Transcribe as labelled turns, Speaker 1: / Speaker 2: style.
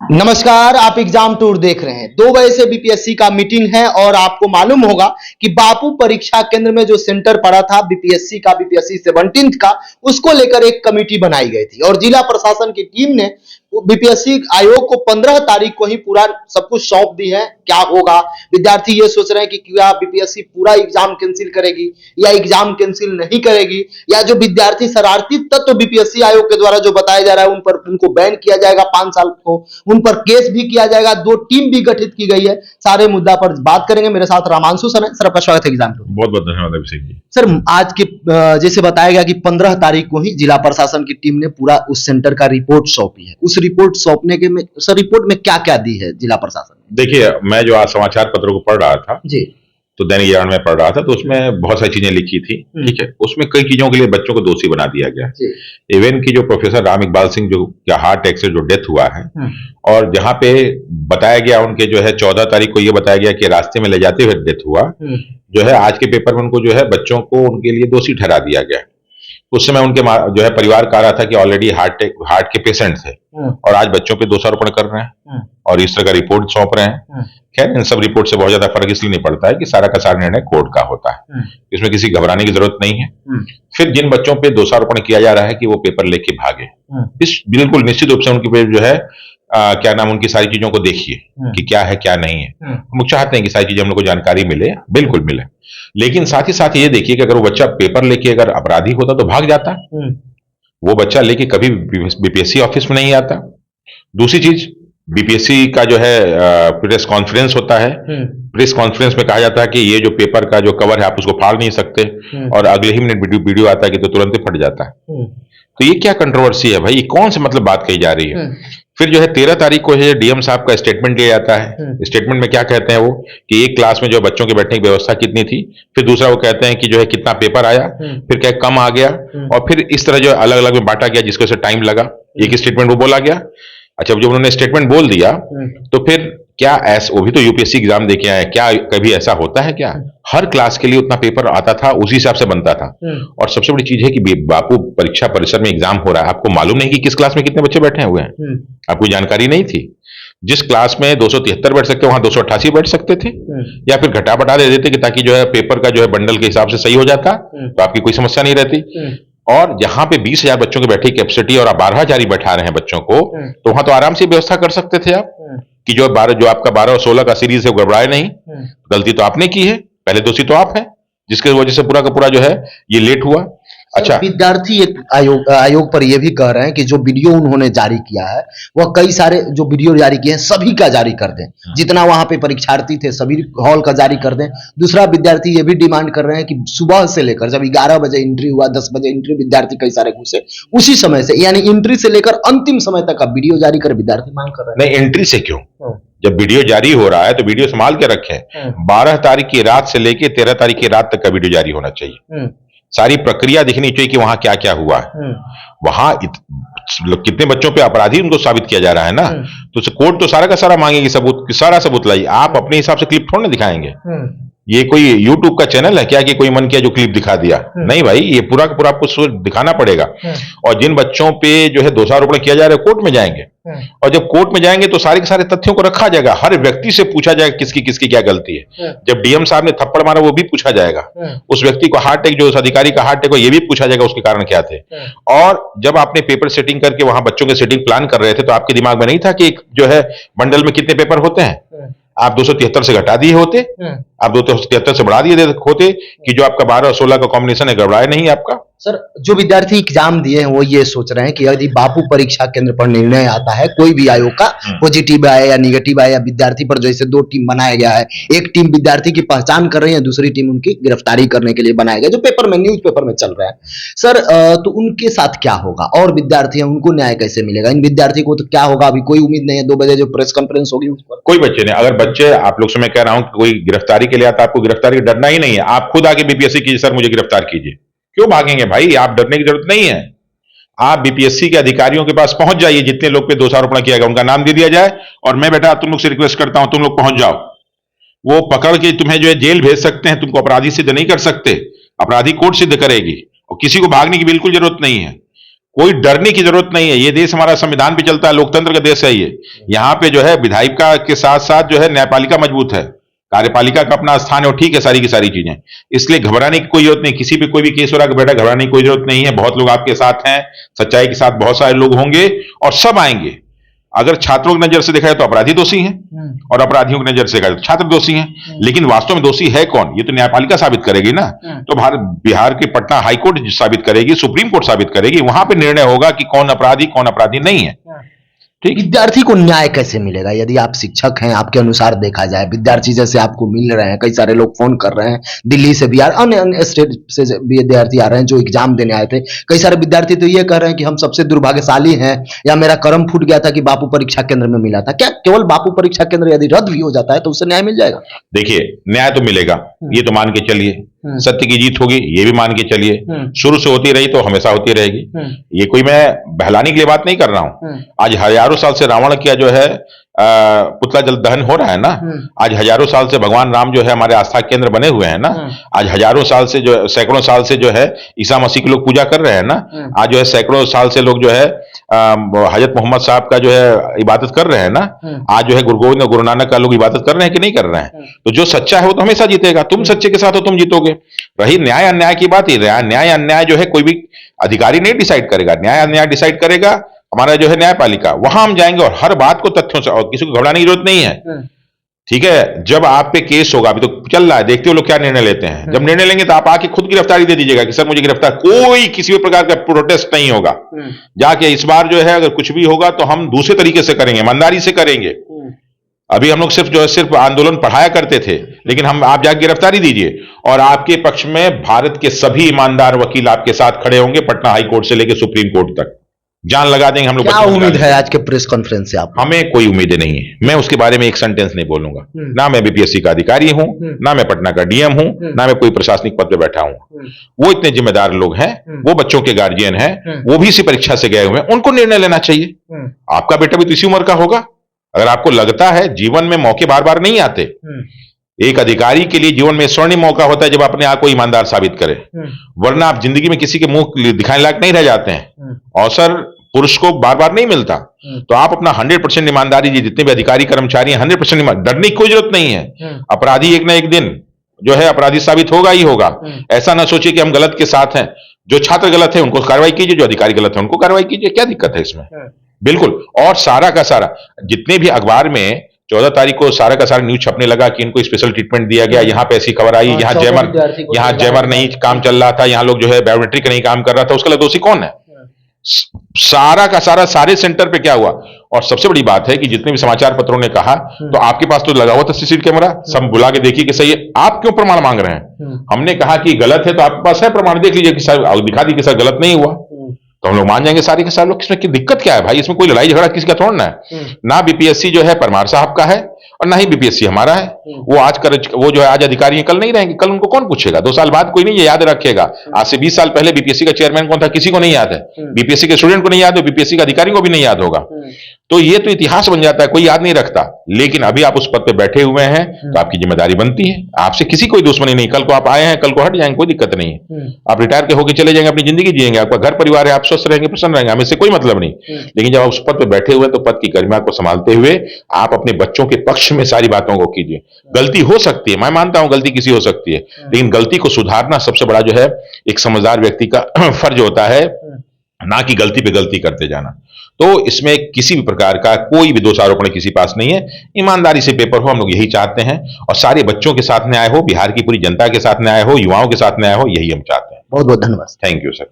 Speaker 1: नमस्कार, आप exam tour देख रहे हैं। 2 बजे से बीपीएससी का मीटिंग है और आपको मालूम होगा कि बापू परीक्षा केंद्र में जो सेंटर पड़ा था बीपीएससी का, बीपीएससी 17th का, उसको लेकर एक कमेटी बनाई गई थी और जिला प्रशासन की टीम ने बीपीएससी आयोग को 15 तारीख को ही पूरा सब कुछ सौंप दी है। क्या होगा, विद्यार्थी ये सोच रहे हैं कि क्या बीपीएससी पूरा एग्जाम कैंसिल करेगी या एग्जाम कैंसिल नहीं करेगी, या जो विद्यार्थी शरारती तत्व बीपीएससी आयोग के द्वारा जो बताया जा रहा है उन पर उनको बैन किया जाएगा 5 साल को, उन पर केस भी किया जाएगा। 2 टीम भी गठित की गई है। सारे मुद्दा पर बात करेंगे। मेरे साथ रामांशु सर है। सर, आपका स्वागत है एग्जाम टूर।
Speaker 2: बहुत बहुत धन्यवाद अभिषेक जी।
Speaker 1: सर, आज के जैसे बताया गया कि 15 तारीख को ही जिला प्रशासन की टीम ने पूरा उस सेंटर का रिपोर्ट सौंपी है। उस रिपोर्ट सौंपने के में सर, रिपोर्ट में क्या क्या दी है जिला प्रशासन ने?
Speaker 2: देखिए, मैं जो आज समाचार पत्रों को पढ़ रहा था
Speaker 1: जी,
Speaker 2: तो दैनिक जागरण में पढ़ रहा था, तो उसमें बहुत सारी चीजें लिखी थी। ठीक है, उसमें कई चीजों के लिए बच्चों को दोषी बना दिया गया। इवन की जो प्रोफेसर राम इकबाल सिंह जो हार्ट अटैक से जो डेथ हुआ है, और जहां पे बताया गया उनके जो है 14 तारीख को ये बताया गया कि रास्ते में ले जाते हुए डेथ हुआ, जो है आज के पेपर में उनको जो है बच्चों को उनके लिए दोषी ठहरा दिया गया। उस समय उनके जो है परिवार कह रहा था कि ऑलरेडी हार्ट के पेशेंट थे और आज बच्चों पे दोषारोपण कर रहे हैं और इस तरह का रिपोर्ट सौंप रहे हैं। खैर, इन सब रिपोर्ट से बहुत ज्यादा फर्क इसलिए नहीं पड़ता है कि सारा का सारा निर्णय कोर्ट का होता है, इसमें किसी घबराने की जरूरत नहीं है। फिर जिन बच्चों पे दोषारोपण किया जा रहा है कि वो पेपर लेके भागे, इस बिल्कुल निश्चित रूप से उनकी पे जो है क्या नाम, उनकी सारी चीजों को देखिए कि क्या है क्या नहीं है। हम चाहते हैं कि सारी चीजें हम लोग को जानकारी मिले, बिल्कुल मिले, लेकिन साथ ही साथ ये देखिए कि अगर वो बच्चा पेपर लेके अगर अपराधी होता तो भाग जाता, वो बच्चा लेके कभी बीपीएससी ऑफिस में नहीं आता। दूसरी चीज, बीपीएससी का जो है प्रेस कॉन्फ्रेंस होता है, प्रेस कॉन्फ्रेंस में कहा जाता है कि ये जो पेपर का जो कवर है आप उसको फाड़ नहीं सकते, और अगले ही मिनट वीडियो आता है कि तो तुरंत ही फट जाता है। तो ये क्या कंट्रोवर्सी है भाई, ये कौन सी मतलब बात कही जा रही है? फिर जो है 13 तारीख को है डीएम साहब का स्टेटमेंट लिया जाता है। स्टेटमेंट में क्या कहते हैं वो कि एक क्लास में जो बच्चों के बैठने की व्यवस्था कितनी थी, फिर दूसरा वो कहते हैं कि जो है कितना पेपर आया, फिर क्या कम आ गया, और फिर इस तरह जो अलग अलग में बांटा गया जिसको से टाइम लगा। एक स्टेटमेंट वो बोला गया। अच्छा, जब उन्होंने स्टेटमेंट बोल दिया तो फिर क्या ऐसा, वो भी तो यूपीएससी एग्जाम देके आए, क्या कभी ऐसा होता है क्या? हर क्लास के लिए उतना पेपर आता था, उसी हिसाब से बनता था। और सबसे बड़ी चीज है कि बापू परीक्षा परिसर में एग्जाम हो रहा है, आपको मालूम नहीं कि किस क्लास में कितने बच्चे बैठे हुए हैं, आपको जानकारी नहीं थी। जिस क्लास में 273 बैठ सकते वहां 288 बैठ सकते थे, या फिर घटा बढ़ा दे देते कि ताकि जो है पेपर का जो है बंडल के हिसाब से सही हो जाता, तो आपकी कोई समस्या नहीं रहती। और जहां पे 20,000 बच्चों की बैठी कैपेसिटी और आप 12,000 ही बैठा रहे हैं बच्चों को, तो वहां तो आराम से व्यवस्था कर सकते थे आप कि जो आपका 12 और 16 का सीरीज है गड़बड़ाए नहीं। गलती तो आपने की है, पहले दोषी तो आप हैं, जिसकी वजह से पूरा का पूरा जो है ये लेट हुआ। अच्छा,
Speaker 1: विद्यार्थी एक आयोग पर यह भी कह रहे हैं कि जो वीडियो उन्होंने जारी किया है वह कई सारे जो वीडियो जारी किए हैं सभी का जारी कर दें, जितना वहां पे परीक्षार्थी थे सभी हॉल का जारी कर दें। दूसरा, विद्यार्थी ये भी डिमांड कर रहे हैं कि सुबह से लेकर जब 11 बजे एंट्री हुआ, 10 बजे एंट्री, विद्यार्थी कई सारे घुसे, उसी समय से यानी एंट्री से लेकर अंतिम समय तक का वीडियो जारी कर विद्यार्थी मांग कर रहे हैं।
Speaker 2: नहीं, एंट्री से क्यों? जब वीडियो जारी हो रहा है तो वीडियो संभाल के रखें। 12 तारीख की रात से लेके 13 तारीख की रात तक का वीडियो जारी होना चाहिए। सारी प्रक्रिया दिखनी चाहिए कि वहां क्या क्या हुआ है, वहां कितने बच्चों पे अपराधी उनको साबित किया जा रहा है ना, तो कोर्ट तो सारा का सारा मांगेगी सबूत, सारा सबूत लाइए। आप अपने हिसाब से क्लिप थोड़ा ना दिखाएंगे। ये कोई यूट्यूब का चैनल है क्या कि कोई मन किया जो क्लिप दिखा दिया? नहीं भाई, ये पूरा का पूरा आपको दिखाना पड़ेगा। और जिन बच्चों पे जो है दोषारोपण किया जा रहा है कोर्ट में जाएंगे, और जब कोर्ट में जाएंगे तो सारे के सारे तथ्यों को रखा जाएगा, हर व्यक्ति से पूछा जाएगा किसकी किसकी क्या गलती है। जब डीएम साहब ने थप्पड़ मारा वो भी पूछा जाएगा, उस व्यक्ति को हार्ट अटैक, जो उस अधिकारी का हार्ट अटैक हो, ये भी पूछा जाएगा उसके कारण क्या थे। और जब आपने पेपर सेटिंग करके वहां बच्चों के सेटिंग प्लान कर रहे थे तो आपके दिमाग में नहीं था कि जो है बंडल में कितने पेपर होते हैं? आप 273 से घटा दिए होते, आप 273 से बढ़ा दिए होते कि जो आपका 12 और 16 का कॉम्बिनेशन है गड़बड़ाए नहीं आपका।
Speaker 1: सर, जो विद्यार्थी एग्जाम दिए हैं वो ये सोच रहे हैं कि यदि बापू परीक्षा केंद्र पर निर्णय आता है कोई भी आयोग का, पॉजिटिव आए या निगेटिव आए, या विद्यार्थी पर जैसे 2 टीम बनाया गया है, एक टीम विद्यार्थी की पहचान कर रही है, दूसरी टीम उनकी गिरफ्तारी करने के लिए बनाया गया, जो पेपर में न्यूज पेपर में चल रहा है सर, तो उनके साथ क्या होगा? और विद्यार्थी हैं, उनको न्याय कैसे मिलेगा? इन विद्यार्थी को तो क्या होगा, अभी कोई उम्मीद नहीं है। 2 बजे जो प्रेस कॉन्फ्रेंस होगी उस पर
Speaker 2: कोई बच्चे नहीं, अगर बच्चे आप लोग से मैं कह रहा हूं कि कोई गिरफ्तारी के लिए आता, आपको गिरफ्तारी डरना ही नहीं है। आप खुद आके बीपीएससी कीजिए, सर मुझे गिरफ्तार कीजिए, क्यों भागेंगे भाई? आप डरने की जरूरत नहीं है। आप बीपीएससी के अधिकारियों के पास पहुंच जाइए, जितने लोग पे दोषारोपण किया गया उनका नाम दे दिया जाए, और मैं बेटा तुम लोग से रिक्वेस्ट करता हूं तुम लोग पहुंच जाओ। वो पकड़ के तुम्हें जो है जेल भेज सकते हैं, तुमको अपराधी सिद्ध नहीं कर सकते, अपराधी कोर्ट सिद्ध करेगी, और किसी को भागने की बिल्कुल जरूरत नहीं है। कोई डरने की जरूरत नहीं है। ये देश हमारा संविधान पे चलता है, लोकतंत्र का देश है ये। यहाँ पे जो है विधायिका के साथ साथ जो है न्यायपालिका मजबूत है, कार्यपालिका का अपना स्थान है और ठीक है सारी की सारी चीजें। इसलिए घबराने की कोई जरूरत नहीं। किसी पे कोई भी केस हो रहा है बेटा घबराने की कोई जरूरत नहीं है। बहुत लोग आपके साथ हैं, सच्चाई के साथ बहुत सारे लोग होंगे और सब आएंगे। अगर छात्रों की नजर से देखा जाए तो अपराधी दोषी हैं और अपराधियों की नजर से देखा जाए तो छात्र दोषी हैं। लेकिन वास्तव में दोषी है कौन, ये तो न्यायपालिका साबित करेगी ना। तो बिहार की पटना हाईकोर्ट साबित करेगी, सुप्रीम कोर्ट साबित करेगी, वहां पे निर्णय होगा कि कौन अपराधी नहीं है। ठीक।
Speaker 1: विद्यार्थी को न्याय कैसे मिलेगा? यदि आप शिक्षक हैं, आपके अनुसार देखा जाए, विद्यार्थी जैसे आपको मिल रहे हैं, कई सारे लोग फोन कर रहे हैं, दिल्ली से भी अन्य स्टेट से भी विद्यार्थी आ रहे हैं जो एग्जाम देने आए थे। कई सारे विद्यार्थी तो ये कह रहे हैं कि हम सबसे दुर्भाग्यशाली हैं, या मेरा कर्म फूट गया था कि बापू परीक्षा केंद्र में मिला था। क्या केवल बापू परीक्षा केंद्र यदि रद्द भी हो जाता है तो उससे न्याय मिल जाएगा?
Speaker 2: देखिए, न्याय तो मिलेगा, ये तो मान के चलिए। सत्य की जीत होगी, ये भी मान के चलिए। शुरू से होती रही तो हमेशा होती रहेगी। ये कोई मैं बहलाने के लिए बात नहीं कर रहा हूं। आज हजारों साल से रावण का जो है पुतला जल दहन हो रहा है ना। आज हजारों साल से भगवान राम जो है हमारे आस्था केंद्र बने हुए हैं ना। आज हजारों साल से जो सैकड़ों साल से जो है ईसा मसीह के लोग पूजा कर रहे हैं ना। आज जो है सैकड़ों साल से लोग जो है हजरत मोहम्मद साहब का जो है इबादत कर रहे हैं ना। आज जो है गुरु गोविंद और गुरु नानक का लोग इबादत कर रहे हैं कि नहीं कर रहे हैं। तो जो सच्चा है वो तो हमेशा जीतेगा। तुम सच्चे के साथ हो, तुम जीतोगे। रही न्याय अन्याय की बात, न्याय अन्याय जो है कोई भी अधिकारी नहीं डिसाइड करेगा। न्याय अन्याय डिसाइड करेगा हमारा जो है न्यायपालिका। वहां हम जाएंगे और हर बात को तथ्यों से, और किसी को घबराने की जरूरत नहीं है। ठीक है, जब आप पे केस होगा, अभी तो चल रहा है, देखते हो लोग क्या निर्णय लेते हैं। जब निर्णय लेंगे तो आप आके खुद गिरफ्तारी दे दीजिएगा कि सर मुझे गिरफ्तार। कोई किसी भी प्रकार का प्रोटेस्ट नहीं होगा। जाके इस बार जो है अगर कुछ भी होगा तो हम दूसरे तरीके से करेंगे, ईमानदारी से करेंगे। अभी हम लोग सिर्फ आंदोलन पढ़ाया करते थे, लेकिन आप जाके गिरफ्तारी दीजिए और आपके पक्ष में भारत के सभी ईमानदार वकील आपके साथ खड़े होंगे, पटना हाई कोर्ट से लेकर सुप्रीम कोर्ट तक। जान लगा देंगे हम लोग।
Speaker 1: क्या उम्मीद है आज के प्रेस कॉन्फ्रेंस से? आप
Speaker 2: हमें कोई उम्मीदें नहीं है। मैं उसके बारे में एक सेंटेंस नहीं बोलूंगा। ना मैं बीपीएससी का अधिकारी हूं, ना मैं पटना का डीएम हूं, ना मैं कोई प्रशासनिक पद पे बैठा हूं। वो इतने जिम्मेदार लोग हैं, वो बच्चों के गार्जियन हैं, वो भी इसी परीक्षा से गए हुए हैं, उनको निर्णय लेना चाहिए। आपका बेटा भी तो इसी उम्र का होगा। अगर आपको लगता है जीवन में मौके बार बार नहीं आते, एक अधिकारी के लिए जीवन में स्वर्णिम मौका होता है जब अपने आप को ईमानदार साबित करे, वरना आप जिंदगी में किसी के मुंह दिखाने लायक नहीं रह जाते हैं। अवसर पुरुष को बार बार नहीं मिलता। तो आप अपना 100% ईमानदारी, जितने भी अधिकारी कर्मचारी हैं 100% डरने की कोई जरूरत नहीं है। अपराधी एक ना एक दिन जो है अपराधी साबित होगा ही होगा। ऐसा ना सोचिए कि हम गलत के साथ हैं। जो छात्र गलत है उनको कार्रवाई कीजिए, जो अधिकारी गलत है उनको कार्रवाई कीजिए। क्या दिक्कत है इसमें? बिल्कुल। और सारा का सारा जितने भी अखबार में 14 तारीख को सारा का सारा न्यूज छपने लगा कि इनको स्पेशल ट्रीटमेंट दिया गया, यहाँ पे ऐसी खबर आई, यहाँ जैमर नहीं काम चल रहा था, यहाँ लोग जो है बायोमेट्रिक नहीं काम कर रहा था, उसका दोषी कौन है? सारा का सारा सारे सेंटर पे क्या हुआ? और सबसे बड़ी बात है कि जितने भी समाचार पत्रों ने कहा, तो आपके पास तो लगा हुआ था सीसीटीवी कैमरा, सब बुला के देखिए कि सही है। आप क्यों प्रमाण मांग रहे हैं? हमने कहा कि गलत है तो आपके पास है प्रमाण, देख लीजिए कि सर दिखा दी कि सर गलत नहीं हुआ, तो हम लोग मान जाएंगे सारे के सारे लोग। इसमें की दिक्कत क्या है भाई? इसमें कोई लड़ाई झगड़ा किसी का थोड़ा ना है। ना बीपीएससी जो है परमार साहब का है और ना ही बीपीएससी हमारा है। वो जो है आज अधिकारी हैं, कल नहीं रहेंगे। कल उनको कौन पूछेगा? 2 साल बाद कोई नहीं ये याद रखेगा। आज से 20 साल पहले बीपीएससी का चेयरमैन कौन था किसी को नहीं याद है। बीपीएससी के स्टूडेंट को नहीं याद है, बीपीएससी के अधिकारी को भी नहीं याद होगा। तो ये तो इतिहास बन जाता है, कोई याद नहीं रखता। लेकिन अभी आप उस पद पे बैठे हुए हैं तो आपकी जिम्मेदारी बनती है। आपसे किसी कोई दुश्मनी नहीं। कल को आप आए हैं, कल को हट जाएंगे, कोई दिक्कत नहीं है। आप रिटायर के होकर चले जाएंगे, अपनी जिंदगी जिएंगे, आपका घर परिवार है, आप स्वस्थ रहेंगे, प्रसन्न रहेंगे, हमें से कोई मतलब नहीं। लेकिन जब आप उस पद पे बैठे हुए तो पद की गरिमा को संभालते हुए आप अपने बच्चों के पक्ष में सारी बातों को कीजिए। गलती हो सकती है, मैं मानता हूं गलती किसी हो सकती है, लेकिन गलती को सुधारना सबसे बड़ा जो है एक समझदार व्यक्ति का फर्ज होता है, ना कि गलती पे गलती करते जाना। तो इसमें किसी भी प्रकार का कोई भी दोषारोपण किसी पास नहीं है। ईमानदारी से पेपर हो, हम लोग यही चाहते हैं। और सारे बच्चों के साथ न्याय हो, बिहार की पूरी जनता के साथ न्याय हो, युवाओं के साथ न्याय हो, यही हम चाहते हैं।
Speaker 1: बहुत बहुत धन्यवाद।
Speaker 2: Thank you sir.